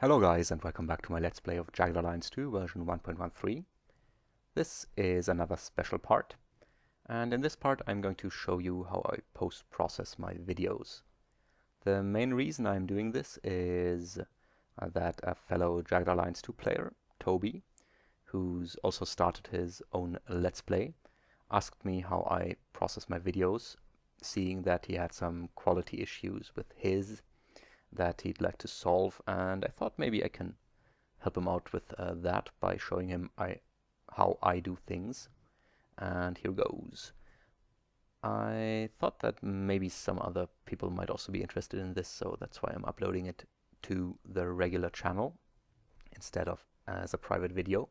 Hello guys, and welcome back to my Let's Play of Jagged Alliance 2 version 1.13. This is another special part, and in this part I'm going to show you how I post-process my videos. The main reason I'm doing this is that a fellow Jagged Alliance 2 player, Toby, who's also started his own Let's Play, asked me how I process my videos, seeing that he had some quality issues with his that he'd like to solve, and I thought maybe I can help him out with that by showing him how I do things. And here goes. I thought that maybe some other people might also be interested in this, so that's why I'm uploading it to the regular channel instead of as a private video.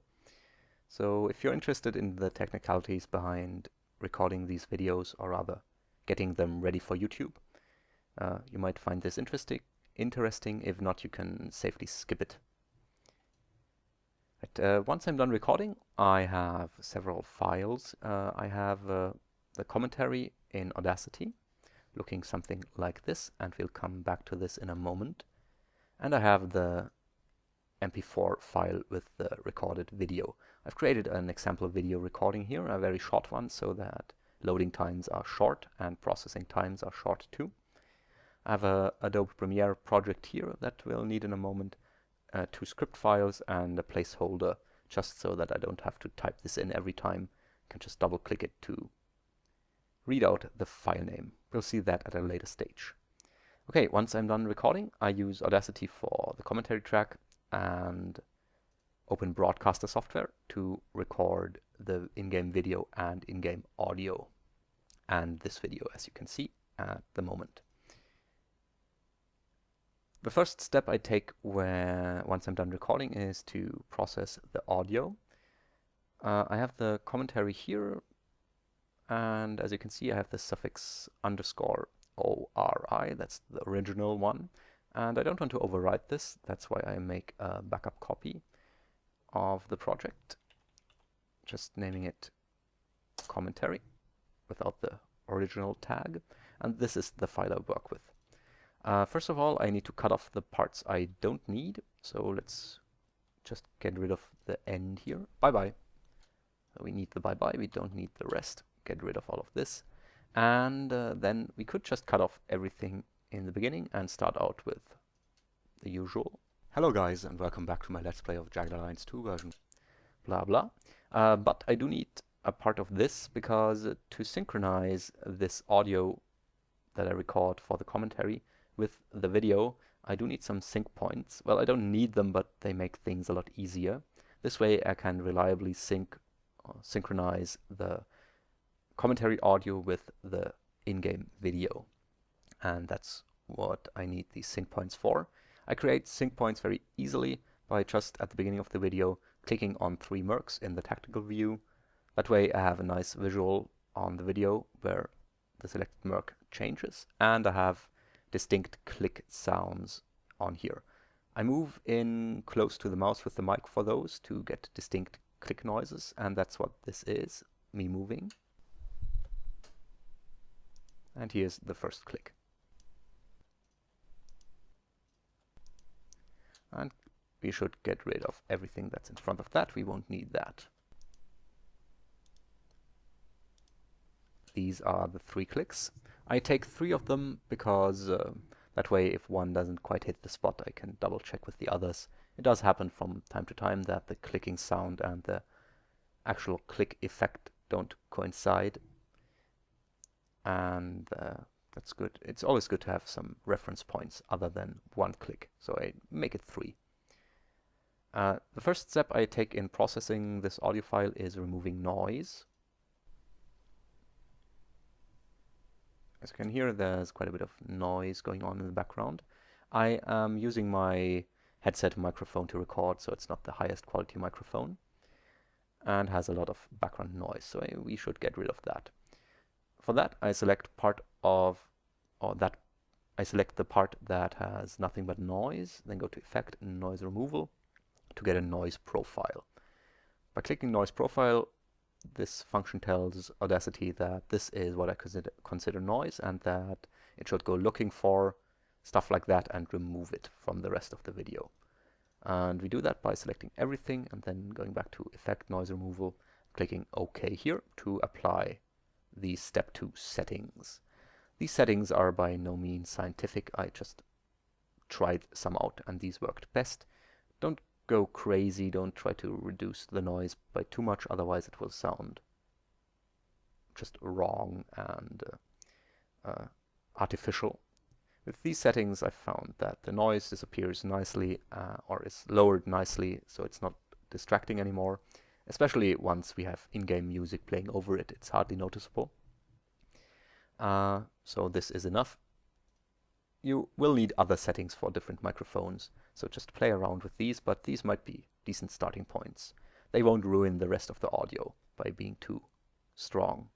So if you're interested in the technicalities behind recording these videos, or rather getting them ready for YouTube, you might find this interesting. If not, you can safely skip it. Once I'm done recording, I have several files. I have the commentary in Audacity, looking something like this, and we'll come back to this in a moment. And I have the MP4 file with the recorded video. I've created an example video recording here, a very short one, so that loading times are short and processing times are short too. I have a Adobe Premiere project here that we'll need in a moment, 2 script files and a placeholder, just so that I don't have to type this in every time. I can just double click it to read out the file name. We'll see that at a later stage. Okay, once I'm done recording, I use Audacity for the commentary track and open Broadcaster software to record the in-game video and in-game audio, and this video, as you can see at the moment. The first step I take once I'm done recording is to process the audio. I have the commentary here, and as you can see I have the suffix _ORI, that's the original one, and I don't want to overwrite this. That's why I make a backup copy of the project, just naming it commentary without the original tag, and this is the file I work with. First of all, I need to cut off the parts I don't need, so let's just get rid of the end here. Bye-bye. So we need the bye-bye, we don't need the rest. Get rid of all of this. And then we could just cut off everything in the beginning and start out with the usual. Hello guys, and welcome back to my Let's Play of Jagged Alliance 2 version blah blah. But I do need a part of this, because to synchronize this audio that I record for the commentary with the video, I do need some sync points. Well, I don't need them, but they make things a lot easier. This way I can reliably synchronize the commentary audio with the in-game video. And that's what I need these sync points for. I create sync points very easily by just at the beginning of the video clicking on 3 mercs in the tactical view. That way I have a nice visual on the video where the selected merc changes, and I have distinct click sounds on here. I move in close to the mouse with the mic for those to get distinct click noises, and that's what this is, me moving. And here's the first click. And we should get rid of everything that's in front of that. We won't need that. These are the 3 clicks. I take 3 of them because that way if one doesn't quite hit the spot, I can double check with the others. It does happen from time to time that the clicking sound and the actual click effect don't coincide, and that's good. It's always good to have some reference points other than 1 click, so I make it 3. The first step I take in processing this audio file is removing noise. As you can hear, there's quite a bit of noise going on in the background. I am using my headset microphone to record, so it's not the highest quality microphone and has a lot of background noise, so we should get rid of that. For that, I select I select the part that has nothing but noise, then go to Effect and Noise Removal to get a noise profile. By clicking Noise Profile, this function tells Audacity that this is what I consider noise, and that it should go looking for stuff like that and remove it from the rest of the video. And we do that by selecting everything and then going back to Effect, Noise Removal, clicking OK here to apply the Step 2 settings. These settings are by no means scientific. I just tried some out and these worked best. Don't go crazy, don't try to reduce the noise by too much, otherwise it will sound just wrong and artificial. With these settings I found that the noise disappears nicely or is lowered nicely, so it's not distracting anymore. Especially once we have in-game music playing over it, it's hardly noticeable. So this is enough. You will need other settings for different microphones, so just play around with these, but these might be decent starting points. They won't ruin the rest of the audio by being too strong.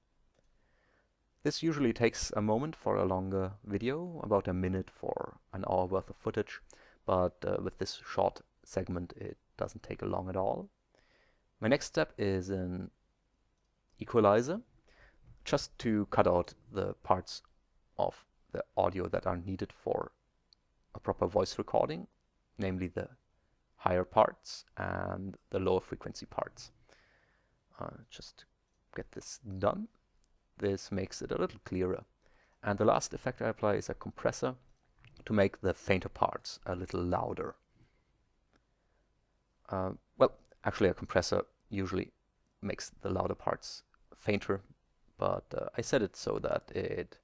This usually takes a moment for a longer video, about a minute for an hour worth of footage, but with this short segment it doesn't take long at all. My next step is an equalizer, just to cut out the parts of the audio that are needed for a proper voice recording, namely the higher parts and the lower frequency parts. Just get this done. This makes it a little clearer. And the last effect I apply is a compressor to make the fainter parts a little louder. Well, actually a compressor usually makes the louder parts fainter, but I set it so that it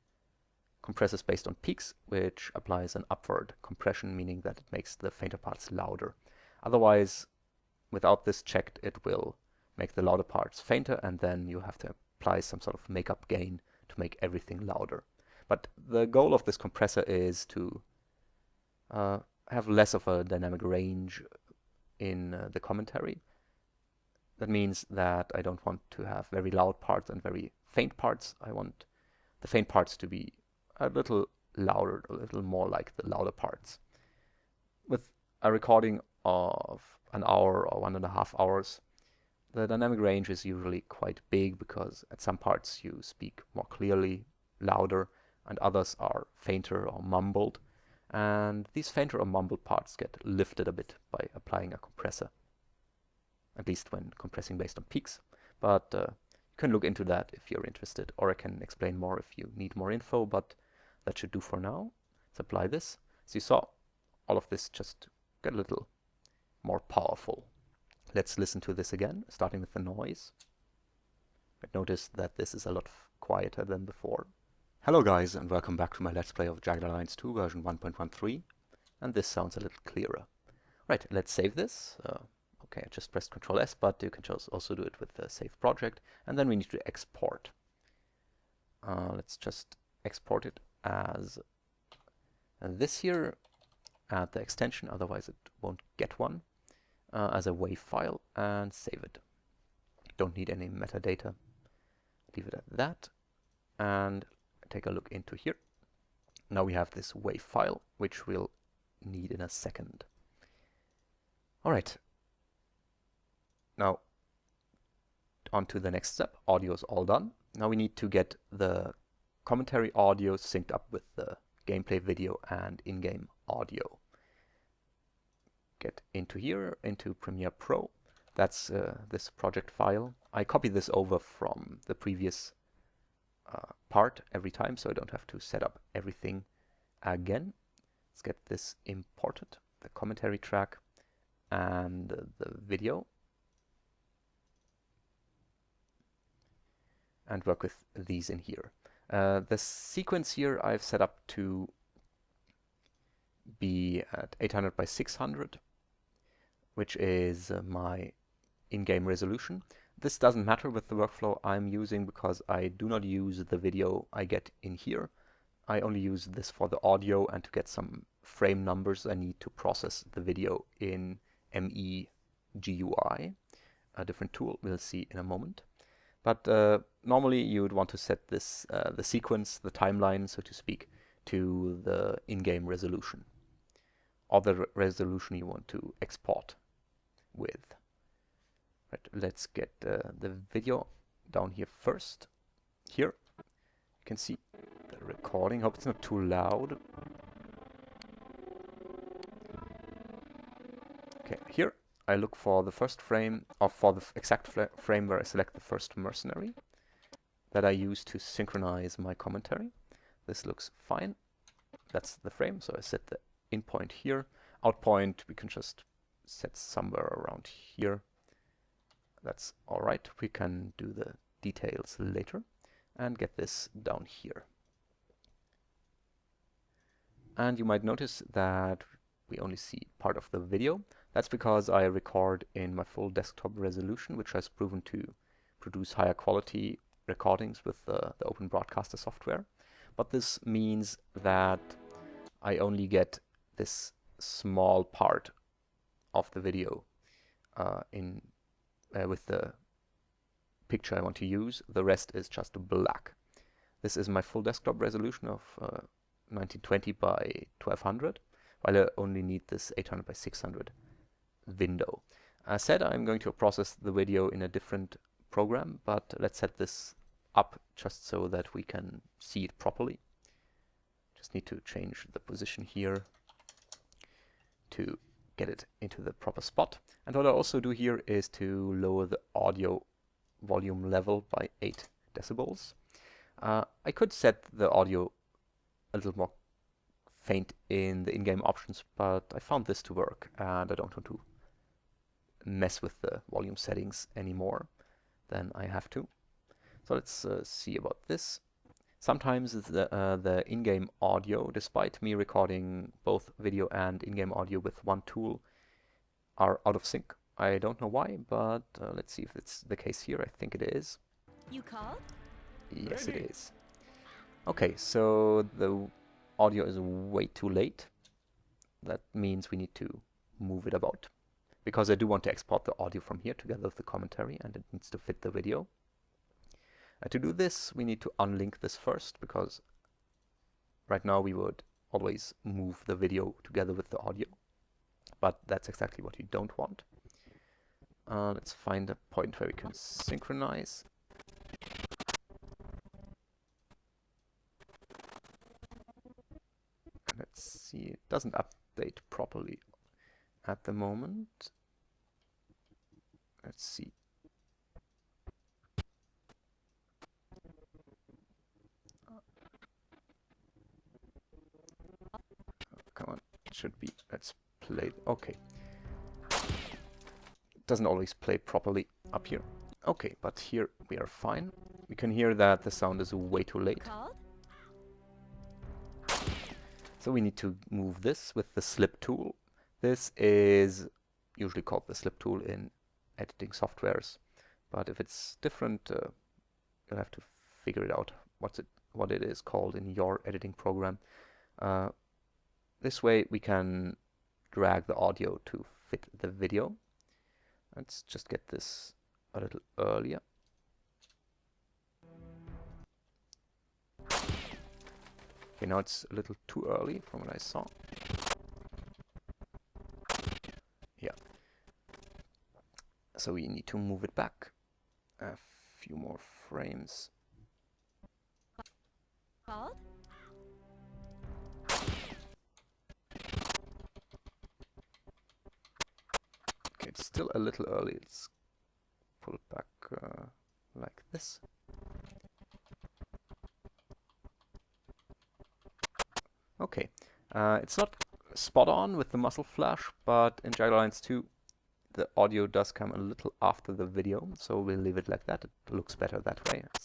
compresses based on peaks, which applies an upward compression, meaning that it makes the fainter parts louder. Otherwise, without this checked, it will make the louder parts fainter, and then you have to apply some sort of makeup gain to make everything louder. But the goal of this compressor is to have less of a dynamic range in the commentary. That means that I don't want to have very loud parts and very faint parts. I want the faint parts to be a little louder, a little more like the louder parts. With a recording of an hour or 1.5 hours, the dynamic range is usually quite big because at some parts you speak more clearly, louder, and others are fainter or mumbled. And these fainter or mumbled parts get lifted a bit by applying a compressor, at least when compressing based on peaks. But you can look into that if you're interested, or I can explain more if you need more info, but that should do for now. Let's apply this. As you saw, all of this just got a little more powerful. Let's listen to this again, starting with the noise. But notice that this is a lot quieter than before. Hello guys, and welcome back to my Let's Play of Jagged Alliance 2 version 1.13, and this sounds a little clearer. Right, let's save this. Okay, I just pressed Ctrl S, but you can also do it with the Save Project, and then we need to export. Let's just export it as this here, add the extension, otherwise it won't get one, as a WAV file, and save it. Don't need any metadata. Leave it at that, and take a look into here. Now we have this WAV file, which we'll need in a second. Alright, now on to the next step. Audio is all done. Now we need to get the commentary audio synced up with the gameplay video and in-game audio. Get into here, into Premiere Pro. That's this project file. I copy this over from the previous part every time, so I don't have to set up everything again. Let's get this imported, the commentary track and the video, and work with these in here. The sequence here I've set up to be at 800 by 600, which is my in-game resolution. This doesn't matter with the workflow I'm using because I do not use the video I get in here. I only use this for the audio, and to get some frame numbers I need to process the video in MEGUI, a different tool we'll see in a moment. But normally you would want to set this, the sequence, the timeline, so to speak, to the in-game resolution, or the resolution you want to export with. Right, let's get the video down here first. Here you can see the recording. Hope it's not too loud. Okay, here I look for the first frame, or for the exact frame where I select the first mercenary that I use to synchronize my commentary. This looks fine. That's the frame, so I set the in point here. Out point we can just set somewhere around here. That's alright. We can do the details later and get this down here. And you might notice that we only see part of the video. That's because I record in my full desktop resolution, which has proven to produce higher quality recordings with the Open Broadcaster software. But this means that I only get this small part of the video with the picture I want to use. The rest is just black. This is my full desktop resolution of 1920 by 1200, while I only need this 800 by 600 window. As said, I'm going to process the video in a different program, but let's set this up just so that we can see it properly. Just need to change the position here to get it into the proper spot. And what I also do here is to lower the audio volume level by 8 decibels. I could set the audio a little more faint in the in-game options, but I found this to work and I don't want to mess with the volume settings anymore than I have to. So let's see about this. Sometimes the in-game audio, despite me recording both video and in-game audio with one tool, are out of sync. I don't know why, but let's see if it's the case here. I think it is. You called? Yes, it is. Okay, so the audio is way too late. That means we need to move it about, because I do want to export the audio from here together with the commentary, and it needs to fit the video. To do this, we need to unlink this first, because right now we would always move the video together with the audio, but that's exactly what you don't want. Let's find a point where we can synchronize. Let's see, it doesn't update properly at the moment. Let's see. Come on, it should be. Let's play. Okay. It doesn't always play properly up here. Okay, but here we are fine. We can hear that the sound is way too late. So we need to move this with the slip tool. This is usually called the slip tool in editing softwares, but if it's different, you'll have to figure it out what it is called in your editing program. This way we can drag the audio to fit the video. Let's just get this a little earlier. Okay, now it's a little too early from what I saw. Yeah. So we need to move it back a few more frames. Called? Okay, it's still a little early. Let's pull it back like this. Okay, it's not spot on with the muzzle flash, but in Jagged Alliance 2 the audio does come a little after the video, so we'll leave it like that. It looks better that way. It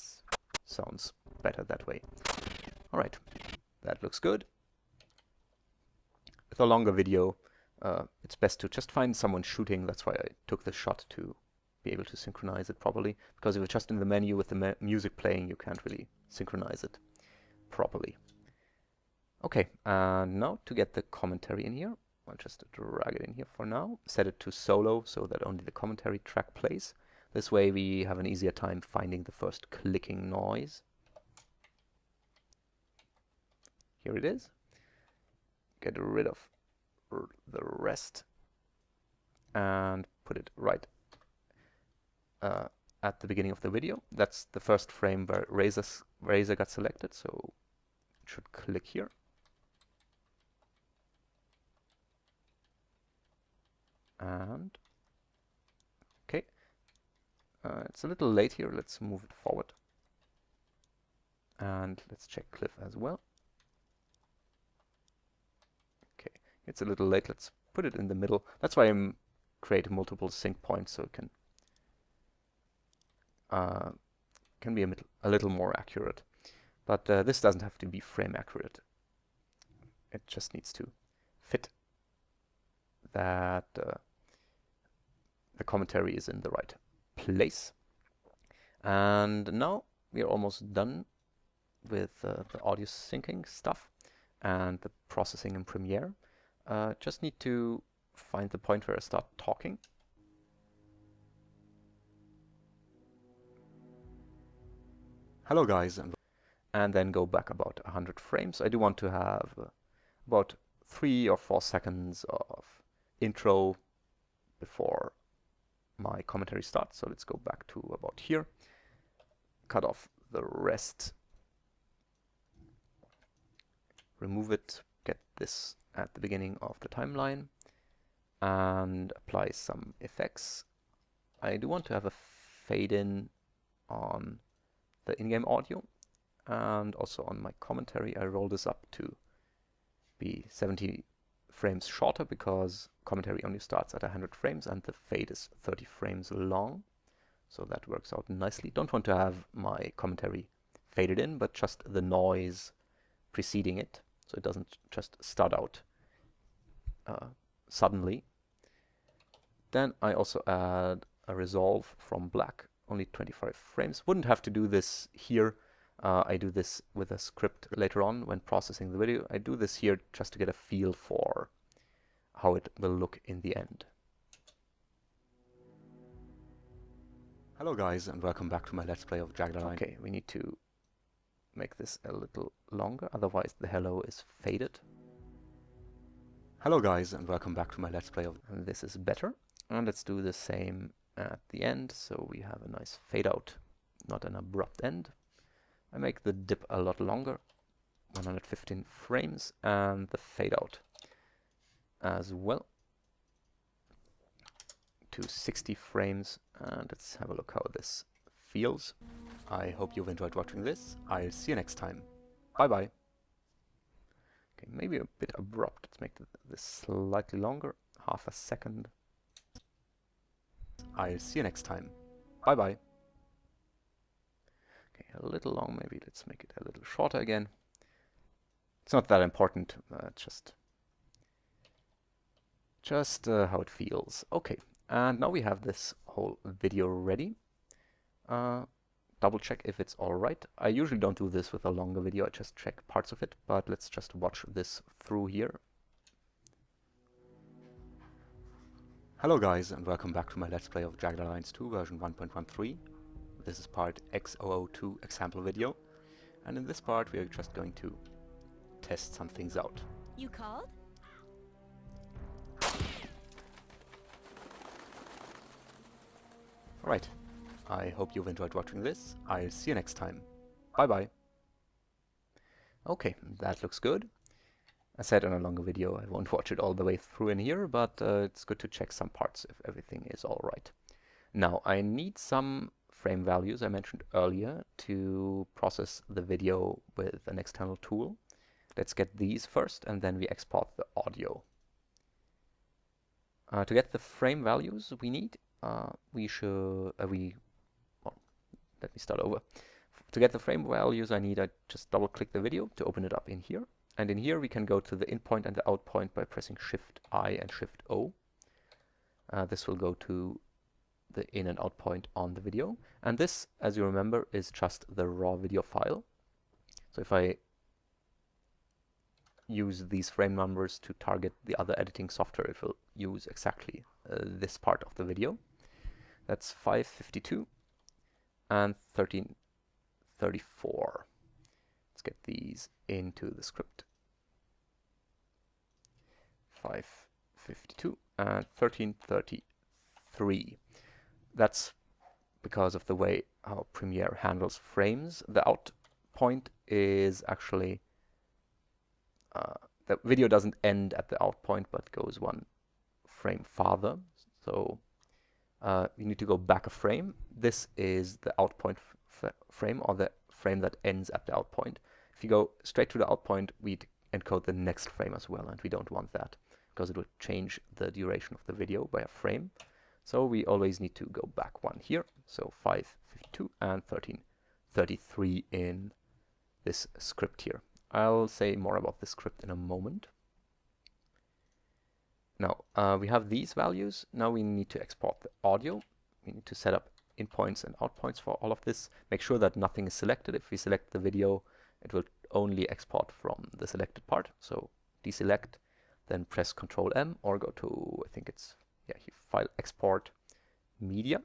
sounds better that way. Alright, that looks good. With a longer video, it's best to just find someone shooting. That's why I took the shot, to be able to synchronize it properly, because if it's just in the menu with the music playing, you can't really synchronize it properly. Okay, now to get the commentary in here, I'll just drag it in here for now, set it to solo so that only the commentary track plays. This way we have an easier time finding the first clicking noise. Here it is. Get rid of the rest and put it right at the beginning of the video. That's the first frame where Razor got selected, so it should click here. And okay, it's a little late here. Let's move it forward. And let's check Cliff as well. Okay, it's a little late. Let's put it in the middle. That's why I'm creating multiple sync points, so it can be a little more accurate. But this doesn't have to be frame accurate. It just needs to fit that the commentary is in the right place. And now we are almost done with the audio syncing stuff and the processing in Premiere. Just need to find the point where I start talking. Hello guys, and then go back about 100 frames. I do want to have about 3 or 4 seconds of intro before my commentary starts. So let's go back to about here, cut off the rest, remove it, get this at the beginning of the timeline, and apply some effects. I do want to have a fade in on the in-game audio, and also on my commentary I roll this up to be 70 frames shorter, because commentary only starts at 100 frames and the fade is 30 frames long, so that works out nicely. Don't want to have my commentary faded in, but just the noise preceding it, so it doesn't just start out suddenly. Then I also add a resolve from black, only 25 frames. Wouldn't have to do this here. I do this with a script later on when processing the video. I do this here just to get a feel for how it will look in the end. Hello guys, and welcome back to my Let's Play of Jagged Alliance. Okay, we need to make this a little longer, otherwise the hello is faded. Hello guys, and welcome back to my Let's Play of... And this is better. And let's do the same at the end, so we have a nice fade out, not an abrupt end. I make the dip a lot longer, 115 frames, and the fade out as well to 60 frames, and let's have a look how this feels. I hope you've enjoyed watching this. I'll see you next time. Bye bye. Okay, maybe a bit abrupt. Let's make this slightly longer, half a second. I'll see you next time. Bye bye. Okay, a little long, maybe let's make it a little shorter again. It's not that important, just how it feels. Okay, and now we have this whole video ready. Double check if it's alright. I usually don't do this with a longer video, I just check parts of it, but let's just watch this through here. Hello guys, and welcome back to my Let's Play of Jagged Alliance 2 version 1.13. This is part X002 example video, and in this part we are just going to test some things out. You called? Alright, I hope you've enjoyed watching this. I'll see you next time. Bye bye. Okay, that looks good. I said in a longer video I won't watch it all the way through in here, but it's good to check some parts if everything is alright. Now, I need some frame values I mentioned earlier to process the video with an external tool. Let's get these first, and then we export the audio. To get the frame values we need, well, let me start over. To get the frame values I just double click the video to open it up in here. And in here we can go to the in point and the out point by pressing Shift I and Shift O. This will go to the in and out point on the video. And this, as you remember, is just the raw video file. So if I use these frame numbers to target the other editing software, it will use exactly this part of the video. That's 552 and 1334. Let's get these into the script. 552 and 1333. That's because of the way how Premiere handles frames. The out point is actually the video doesn't end at the out point but goes one frame farther, So you need to go back a frame. This is the out point frame, or the frame that ends at the out point. If you go straight to the out point, we'd encode the next frame as well, and we don't want that because it would change the duration of the video by a frame. So we always need to go back one here. So 552 and 1333 in this script here. I'll say more about this script in a moment. Now we have these values. Now we need to export the audio. We need to set up in points and out points for all of this. Make sure that nothing is selected. If we select the video, it will only export from the selected part. So deselect, then press Ctrl M, or go to, I think it's, yeah, file export media.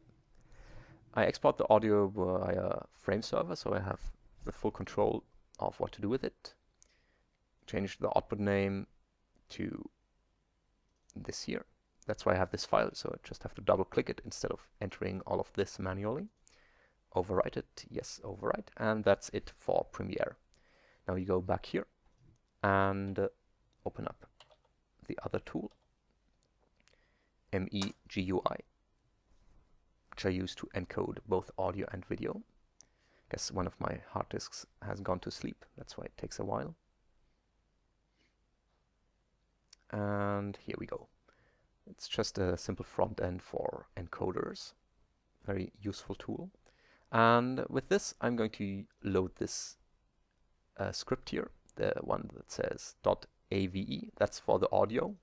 I export the audio via frame server, so I have the full control of what to do with it. Change the output name to this here. That's why I have this file, so I just have to double click it instead of entering all of this manually. Overwrite it, yes, overwrite, and that's it for Premiere. Now you go back here and open up the other tool, MEGUI, which I use to encode both audio and video. I guess one of my hard disks has gone to sleep, that's why it takes a while. And here we go. It's just a simple front end for encoders. Very useful tool. And with this, I'm going to load this script here, the one that says .ave. That's for the audio.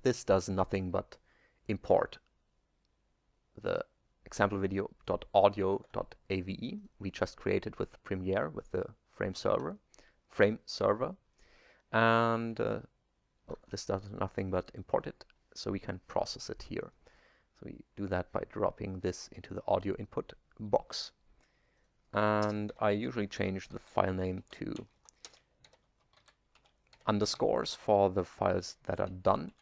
This does nothing but import the example video .audio.ave we just created with Premiere, with the frame server. And this does nothing but import it, so we can process it here. So we do that by dropping this into the audio input box. And I usually change the file name to underscores for the files that are done,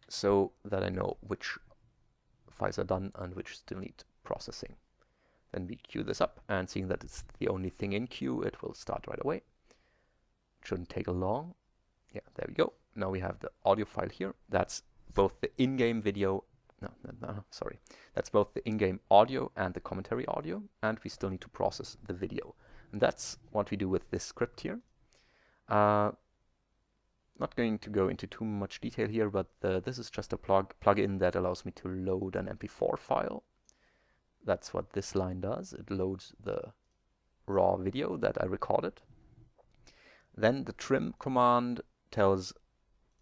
so that I know which files are done and which still need processing. Then we queue this up, and seeing that it's the only thing in queue, it will start right away. Shouldn't take long. Yeah, there we go. Now we have the audio file here. That's both the in-game video, sorry. That's both the in-game audio and the commentary audio, and we still need to process the video. And that's what we do with this script here. Not going to go into too much detail here, but this is just a plugin that allows me to load an MP4 file. That's what this line does. It loads the raw video that I recorded. Then the trim command tells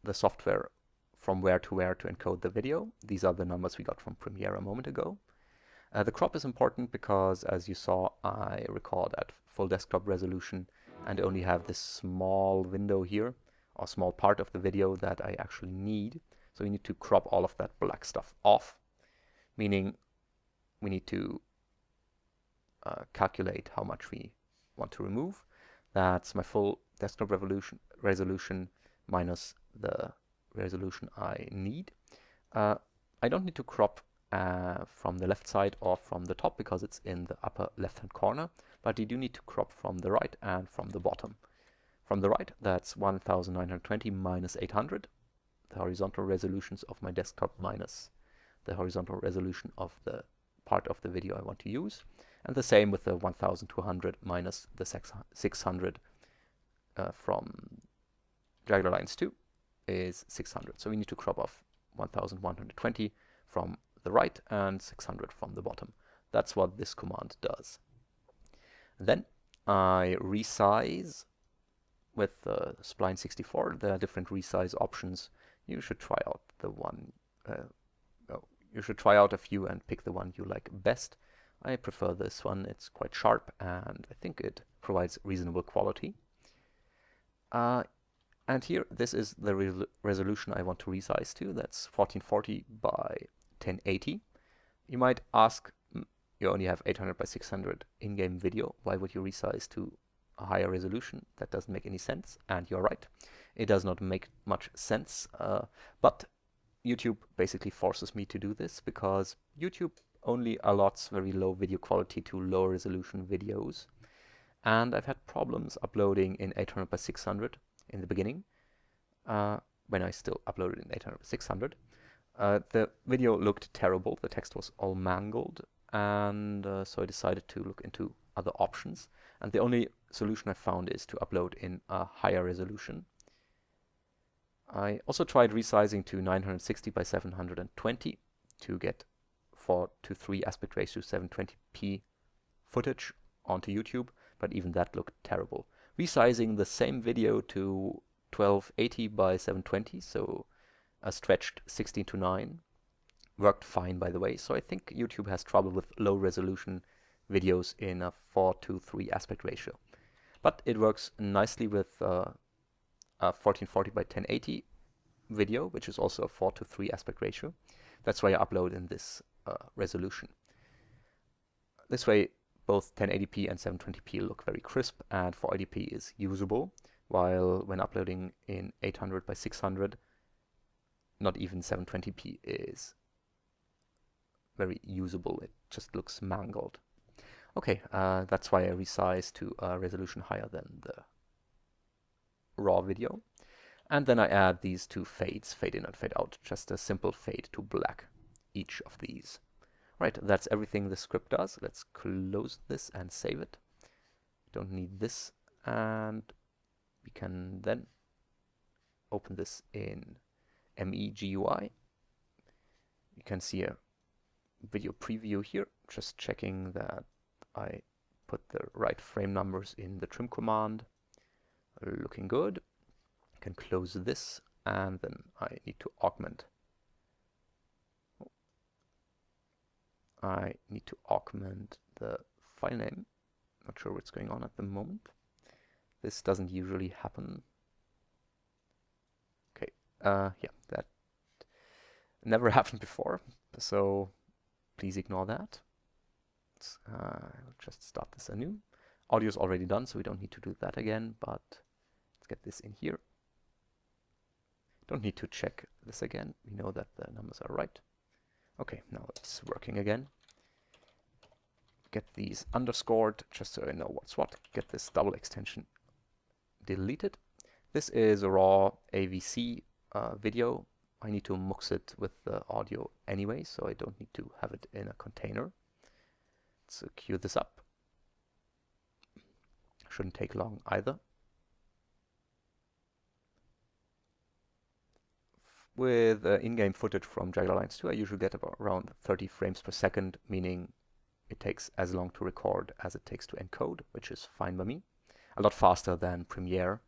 the software from where to encode the video. These are the numbers we got from Premiere a moment ago. The crop is important because, as you saw, I record at full desktop resolution and only have this small window here, or small part of the video that I actually need. So we need to crop all of that black stuff off, meaning we need to calculate how much we want to remove. That's my full desktop resolution minus the resolution I need. I don't need to crop from the left side or from the top because it's in the upper left-hand corner, but you do need to crop from the right and from the bottom. From the right, that's 1920 minus 800, the horizontal resolutions of my desktop minus the horizontal resolution of the part of the video I want to use, and the same with the 1200 minus the 600 from Jagged Alliance 2 is 600. So we need to crop off 1120 from the right and 600 from the bottom. That's what this command does. Then I resize with Spline 64. There are different resize options. You should try out the one. You should try out a few and pick the one you like best. I prefer this one. It's quite sharp and I think it provides reasonable quality. And here, this is the resolution I want to resize to. That's 1440 by 1080. You might ask, you only have 800 by 600 in-game video. Why would you resize to a higher resolution? That doesn't make any sense. And you're right. It does not make much sense. But YouTube basically forces me to do this because YouTube only allots very low video quality to low resolution videos. And I've had problems uploading in 800 by 600 in the beginning, when I still uploaded in 800 by 600. The video looked terrible, the text was all mangled, and so I decided to look into other options. And the only solution I found is to upload in a higher resolution. I also tried resizing to 960 by 720 to get 4:3 aspect ratio 720p footage onto YouTube, but even that looked terrible. Resizing the same video to 1280 by 720, so a stretched 16:9, worked fine, by the way. So I think YouTube has trouble with low resolution videos in a 4:3 aspect ratio. But it works nicely with a 1440 by 1080 video, which is also a 4:3 aspect ratio. That's why I upload in this resolution. This way, both 1080p and 720p look very crisp, and 480p is usable, while when uploading in 800 by 600, not even 720p is very usable. It just looks mangled. Okay, that's why I resize to a resolution higher than the raw video. And then I add these two fades, fade in and fade out, just a simple fade to black, each of these. Right, that's everything the script does. Let's close this and save it. Don't need this, and we can then open this in MEGUI. You can see a video preview here, just checking that I put the right frame numbers in the trim command. Looking good. I can close this, and then I need to augment. I need to augment the file name. Not sure what's going on at the moment. This doesn't usually happen. Okay, yeah, that never happened before, so please ignore that. I'll just start this anew. Audio is already done, so we don't need to do that again, but let's get this in here. Don't need to check this again. We know that the numbers are right. Okay, now it's working again. Get these underscored, just so I know what's what. Get this double extension deleted. This is a raw AVC video. I need to mux it with the audio anyway, so I don't need to have it in a container. Let's queue this up. Shouldn't take long either. With in-game footage from Jagged Alliance 2, I usually get about around 30 frames per second, meaning it takes as long to record as it takes to encode, which is fine by me. A lot faster than Premiere.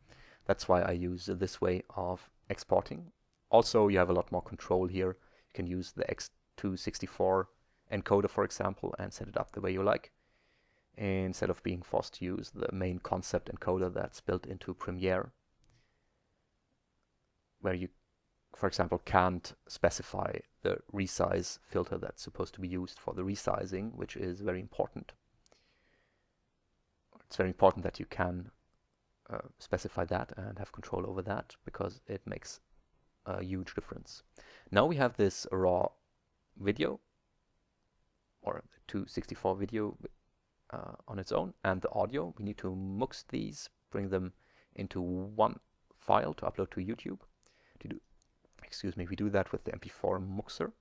That's why I use this way of exporting. Also, you have a lot more control here. You can use the X002 encoder, for example, and set it up the way you like, instead of being forced to use the main concept encoder that's built into Premiere, where you, for example, can't specify the resize filter that's supposed to be used for the resizing, which is very important. It's very important that you can specify that and have control over that, because it makes a huge difference. Now we have this raw video, or the 264 video on its own, and the audio. We need to mux these, bring them into one file to upload to YouTube. We do that with the MP4 muxer.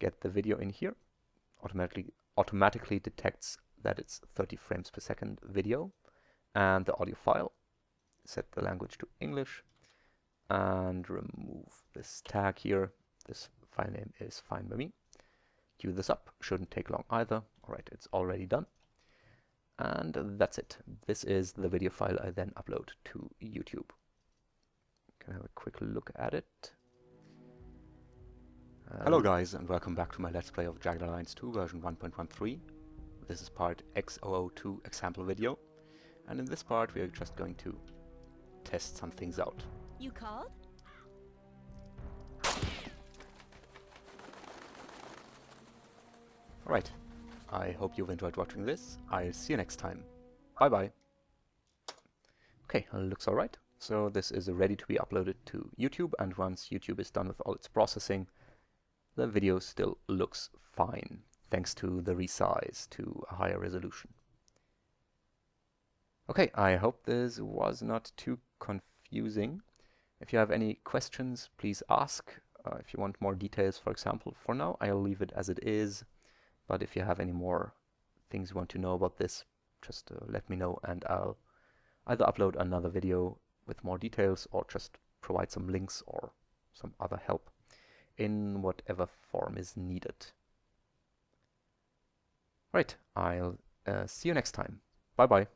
Get the video in here. Automatically detects that it's 30 frames per second video, and the audio file. Set the language to English and remove this tag here. This file name is fine by me. Queue this up. Shouldn't take long either. Alright, it's already done. And that's it. This is the video file I then upload to YouTube. Can have a quick look at it. Hello guys, and welcome back to my Let's Play of Jagged Alliance 2 version 1.13. This is part X002 example video, and in this part we are just going to test some things out. You called? Alright, I hope you've enjoyed watching this. I'll see you next time. Bye bye. Okay, looks alright. So this is ready to be uploaded to YouTube, and once YouTube is done with all its processing, the video still looks fine, thanks to the resize to a higher resolution. Okay, I hope this was not too confusing. If you have any questions, please ask. if you want more details, for example. For now, I'll leave it as it is, but if you have any more things you want to know about this, just let me know, and I'll either upload another video with more details or just provide some links or some other help in whatever form is needed. Right, I'll see you next time. Bye bye.